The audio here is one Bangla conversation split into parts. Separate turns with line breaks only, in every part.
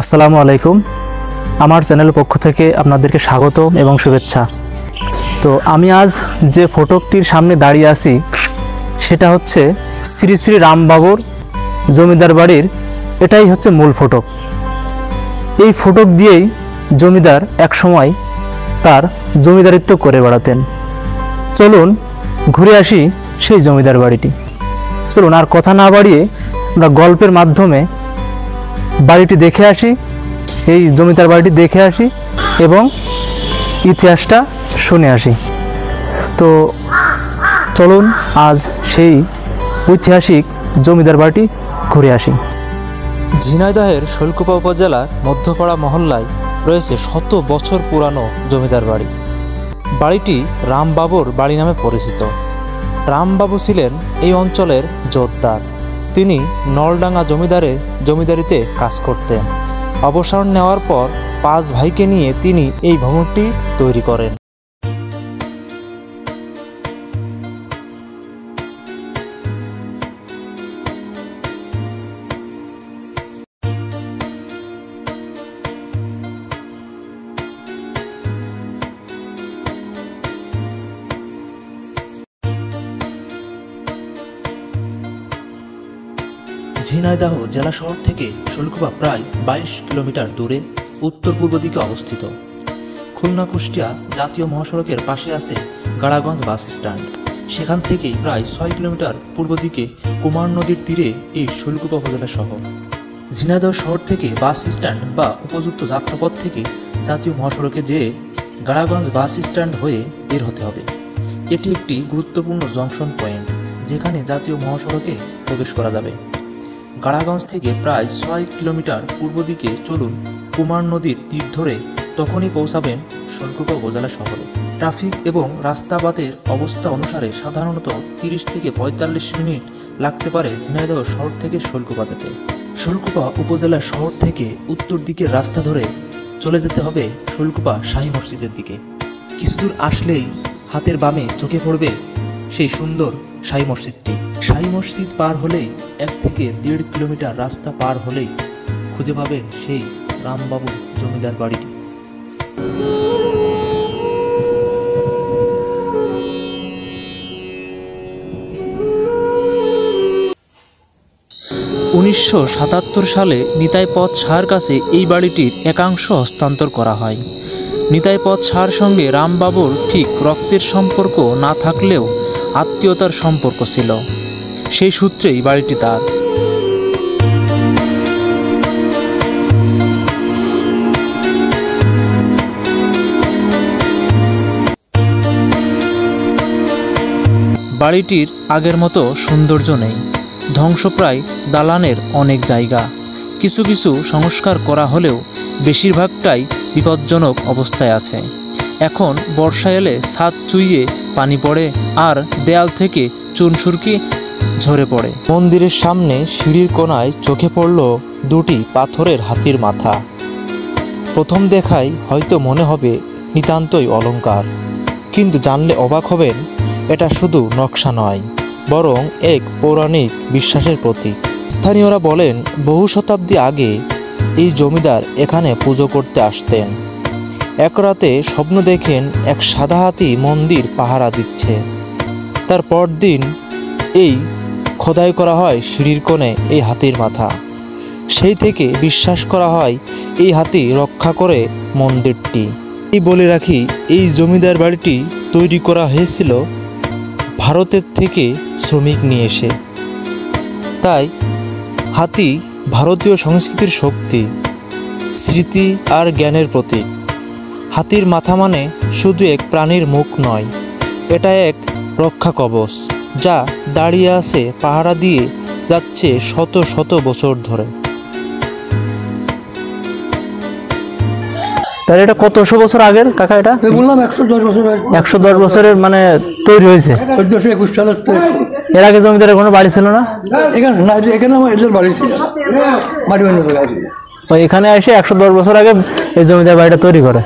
আসসালামু আলাইকুম। আমার চ্যানেলের পক্ষ থেকে আপনাদেরকে স্বাগত এবং শুভেচ্ছা। তো আমি আজ যে ফটকটির সামনে দাঁড়িয়ে আছি সেটা হচ্ছে শ্রী শ্রী রামবাবুর জমিদার বাড়ির, এটাই হচ্ছে মূল ফটক। এই ফটক দিয়েই জমিদার একসময় তার জমিদারিত্ব করে বেড়াতেন। চলুন ঘুরে আসি সেই জমিদার বাড়িটি। চলুন আর কথা না বাড়িয়ে আমরা গল্পের মাধ্যমে বাড়িটি দেখে আসি, এই জমিদার বাড়িটি দেখে আসি এবং ইতিহাসটা শুনে আসি। তো চলুন আজ সেই ঐতিহাসিক জমিদার বাড়িটি ঘুরে আসি।
ঝিনাইদহের শৈলকুপা উপজেলার মধ্যপাড়া মহল্লায় রয়েছে শত বছর পুরানো জমিদার বাড়ি। বাড়িটি রামবাবুর বাড়ি নামে পরিচিত। রামবাবু ছিলেন এই অঞ্চলের জোরদার। তিনি নলডাঙ্গা জমিদারিতে কাজ করতেন। অবসর নেওয়ার পর 5 ভাইকে নিয়ে তিনি এই ভবনটি তৈরি করেন। ঝিনাইদহ জেলা শহর থেকে শৈলকুপা প্রায় 22 কিলোমিটার দূরে উত্তর পূর্ব দিকে অবস্থিত। খুলনা কুষ্টিয়া জাতীয় মহাসড়কের পাশে আছে গাড়াগঞ্জ বাস স্ট্যান্ড। সেখান থেকেই প্রায় 6 কিলোমিটার পূর্ব দিকে কুমার নদীর তীরে এই শৈলকুপা উপজেলা শহর। ঝিনাইদহ শহর থেকে বাস স্ট্যান্ড বা উপযুক্ত যাত্রাপথ থেকে জাতীয় মহাসড়কে যেয়ে গাড়াগঞ্জ বাস স্ট্যান্ড হয়ে বের হতে হবে। এটি একটি গুরুত্বপূর্ণ জংশন পয়েন্ট, যেখানে জাতীয় মহাসড়কে প্রবেশ করা যাবে। গাড়াগঞ্জ থেকে প্রায় 6 কিলোমিটার পূর্ব দিকে চলুন কুমার নদীর তীর ধরে, তখনই পৌঁছাবেন শৈলকুপা উপজেলা শহরে। ট্রাফিক এবং রাস্তাঘাটের অবস্থা অনুসারে সাধারণত 30 থেকে 45 মিনিট লাগতে পারে ঝিনাইদহ শহর থেকে শৈলকুপা যেতে। শৈলকুপা উপজেলা শহর থেকে উত্তর দিকের রাস্তা ধরে চলে যেতে হবে শৈলকুপা শাহী মসজিদের দিকে। কিছুদূর আসলেই হাতের বামে চোখে পড়বে সেই সুন্দর শাহী মসজিদটি। শাহী মসজিদ পার হলেই 1 থেকে 1.5 কিলোমিটার রাস্তা পার হলেই খুঁজে পাবেন সেই রামবাবু জমিদার বাড়িটি। 1977 সালে নিতাইপদ শাহর কাছে এই বাড়িটির একাংশ হস্তান্তর করা হয়। নিতাইপদ শাহর সঙ্গে রামবাবুর ঠিক রক্তের সম্পর্ক না থাকলেও আত্মীয়তার সম্পর্ক ছিল। সেই সূত্রেই বাড়িটি তার। বাড়িটির আগের মতো সৌন্দর্য নেই। ধ্বংসপ্রায় দালানের অনেক জায়গা। কিছু কিছু সংস্কার করা হলেও বেশিরভাগটাই বিপজ্জনক অবস্থায় আছে। এখন বর্ষা এলে ছাদ চুইয়ে পানি পড়ে আর দেয়াল থেকে চুনসুরকি ঝরে পড়ে। মন্দিরের সামনে সিঁড়ির কোণায় চোখে পড়ল 2টি পাথরের হাতির মাথা। প্রথম দেখায় হয়তো মনে হবে নিতান্তই অলংকার, কিন্তু জানলে অবাক হবেন এটা শুধু নকশা নয়, বরং এক পৌরাণিক বিশ্বাসের প্রতীক। স্থানীয়রা বলেন বহু শতাব্দী আগে এই জমিদার এখানে পুজো করতে আসতেন। এক রাতে স্বপ্ন দেখেন এক সাদা হাতি মন্দির পাহারা দিচ্ছে। তার পরদিন এই খোদাই করা হয় সিঁড়ির কোণে এই হাতির মাথা। সেই থেকে বিশ্বাস করা হয় এই হাতি রক্ষা করে মন্দিরটি। এই বলে রাখি, এই জমিদার বাড়িটি তৈরি করা হয়েছিল ভারতের থেকে শ্রমিক নিয়ে এসে। তাই হাতি ভারতীয় সংস্কৃতির শক্তি, স্মৃতি আর জ্ঞানের প্রতীক। হাতির মাথা মানে শুধু এক প্রাণীর মুখ নয়, এটা এক রক্ষা কবচ যা দাঁড়িয়ে আছে পাহারা দিয়ে যাচ্ছে শত শত বছর ধরে।
তাহলে এটা কতশো বছর আগের কাকা? এটা
বললাম 110 বছর।
110 বছরের মানে তৈরি হয়েছে।
1421 সালের।
এর আগে জমিদারের কোনো বাড়ি ছিল না
এখানে? না, এখানে আমার এদের বাড়ি ছিল, বাড়ি বানিয়ে গেছে।
তো এখানে এসে 110 বছর আগে এই জমিদার বাড়িটা তৈরি করে।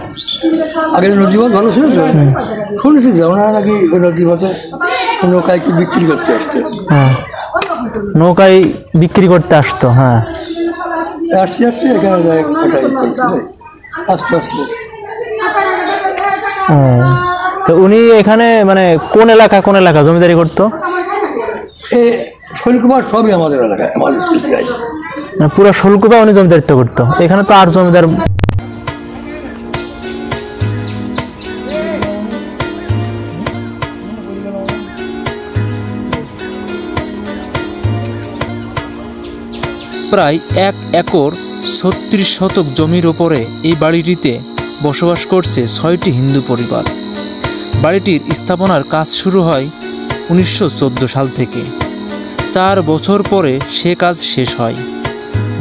আগে নদীপথ ভালো ছিল তো, শুনেছি যে ওনারা নাকি নদীপথে নৌকায় কি বিক্রি করতে আসছে।
হ্যাঁ, নৌকায় বিক্রি করতে আসতো। হ্যাঁ,
আস্তে আস্তে এখানে যায় কাটাই করছে, আস্তে আস্তে।
তো উনি এখানে মানে কোন এলাকা জমিদারি করতো?
এই শৈলকুমার সবই আমাদের এলাকায়, আমাদের স্কুলে
মানে পুরো শোলকুপা উনি জমিদারিত্ব করতো। এখানে তো আর জমিদার
প্রায় 1 একর 36 শতক জমির ওপরে এই বাড়িটিতে বসবাস করছে 6টি হিন্দু পরিবার। বাড়িটির স্থাপনার কাজ শুরু হয় 1914 সাল থেকে। 4 বছর পরে সে কাজ শেষ হয়।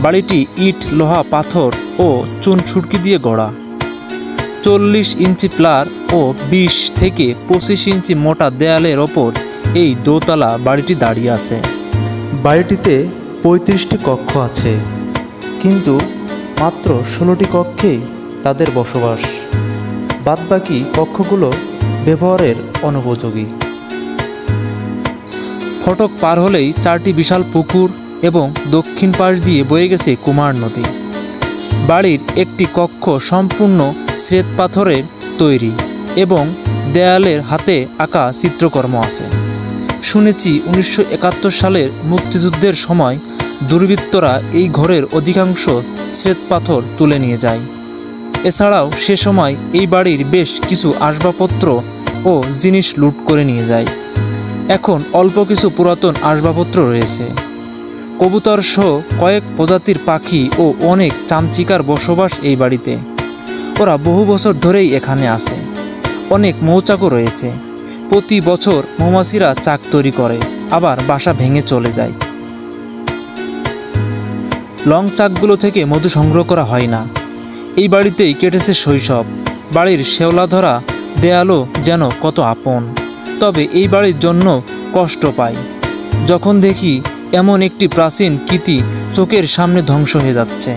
বাড়িটি ইট, লোহা, পাথর ও চুন সুড়কি দিয়ে গড়া। 40 ইঞ্চি প্লার ও 20 থেকে 25 ইঞ্চি মোটা দেয়ালের ওপর এই দোতলা বাড়িটি দাঁড়িয়ে আছে। বাড়িটিতে 35টি কক্ষ আছে, কিন্তু মাত্র 16টি কক্ষেই তাদের বসবাস। বাদবাকি কক্ষগুলো ব্যবহারের অনুপযোগী। ফটক পার হলেই 4টি বিশাল পুকুর এবং দক্ষিণ পাশ দিয়ে বয়ে গেছে কুমার নদী। বাড়ির একটি কক্ষ সম্পূর্ণ শ্বেত পাথরের তৈরি এবং দেয়ালের হাতে আঁকা চিত্রকর্ম আছে। শুনেছি 1971 সালের মুক্তিযুদ্ধের সময় দুর্বৃত্তরা এই ঘরের অধিকাংশ শ্বেত পাথর তুলে নিয়ে যায়। এছাড়াও সে সময় এই বাড়ির বেশ কিছু আসবাবপত্র ও জিনিস লুট করে নিয়ে যায়। এখন অল্প কিছু পুরাতন আসবাবপত্র রয়েছে। কবুতর সহ কয়েক প্রজাতির পাখি ও অনেক চামচিকার বসবাস এই বাড়িতে। ওরা বহু বছর ধরেই এখানে আছে। অনেক মৌচাকও রয়েছে। প্রতি বছর মৌমাছিরা চাক তৈরি করে, আবার বাসা ভেঙে চলে যায়। লং চাকগুলো থেকে মধু সংগ্রহ করা হয় না। এই বাড়িতেই কেটেছে শৈশব। বাড়ির শেওলাধরা দেয়ালও যেন কত আপন। তবে এই বাড়ির জন্য কষ্ট পাই যখন দেখি এমন একটি প্রাচীন কীর্তি চোখের সামনে ধ্বংস হয়ে যাচ্ছে।